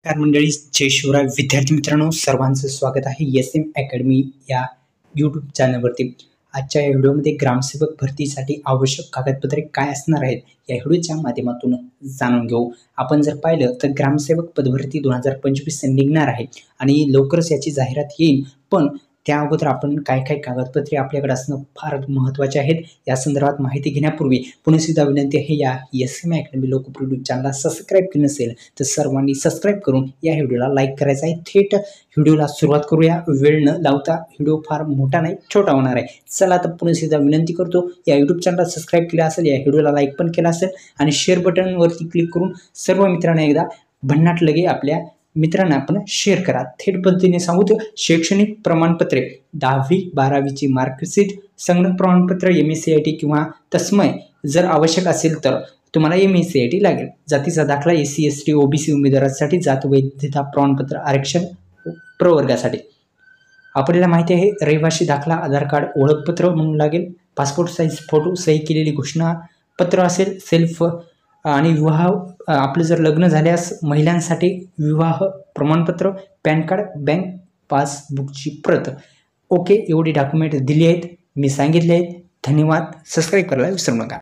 नमस्कार मंडळी, जय शिवराय. विद्यार्थी मित्रांनो, सर्वांचं स्वागत आहे SM अकॅडमी या यूट्यूब चॅनलवरती. आजच्या या व्हिडिओमध्ये ग्रामसेवक भरतीसाठी आवश्यक कागदपत्रे काय असणार आहेत या व्हिडिओच्या माध्यमातून जाणून घेऊ. आपण जर पाहिलं तर ग्रामसेवक पदभरती 2025 निघणार आहे आणि लवकरच याची जाहिरात येईल. पण त्या अगोदर आपण काय काय कागदपत्रे आपल्याकडे असणं फार महत्त्वाचे आहेत या संदर्भात माहिती घेण्यापूर्वी पुन्हा सुद्धा विनंती आहे, या SM अकॅडमी लोकप्रिय यूट्यूब चॅनलला सबस्क्राईब केलं नसेल तर सर्वांनी सबस्क्राईब करून या व्हिडिओला लाईक करायचा आहे. थेट व्हिडिओला सुरुवात करूया. वेळ न लावता, व्हिडिओ फार मोठा नाही, छोटा होणार आहे. चला तर पुन्हा सुद्धा विनंती करतो, या यूट्यूब चॅनलला सबस्क्राईब केलं असेल, या व्हिडिओला लाईक पण केला असेल आणि शेअर बटनवरती क्लिक करून सर्व मित्रांना एकदा भन्नाट लगे आपल्या मित्रांना आपण शेअर करा. थेट पद्धतीने सांगू तर शैक्षणिक प्रमाणपत्रे 10वी 12वीची मार्कशीट, संगणक प्रमाणपत्र, MSCIT किंवा तत्समय जर आवश्यक असेल तर तुम्हाला MSCIT लागेल. जातीचा दाखला SC ST OBC उमेदवारांसाठी, जात वैधता प्रमाणपत्र आरक्षण प्रवर्गासाठी. आपल्याला माहिती आहे रहिवासी दाखला, आधार कार्ड, ओळखपत्र म्हणून लागेल, पासपोर्ट साईज फोटो, सही केलेली घोषणापत्र असेल, सेल्फ आणि विवाह आपलं जर लग्न झाल्यास महिलांसाठी विवाह प्रमाणपत्र, पॅन कार्ड, बँक पासबुकची प्रत. ओके, एवढी डॉक्युमेंट दिली आहेत, मी सांगितले आहेत. धन्यवाद. सबस्क्राईब करायला विसरू नका.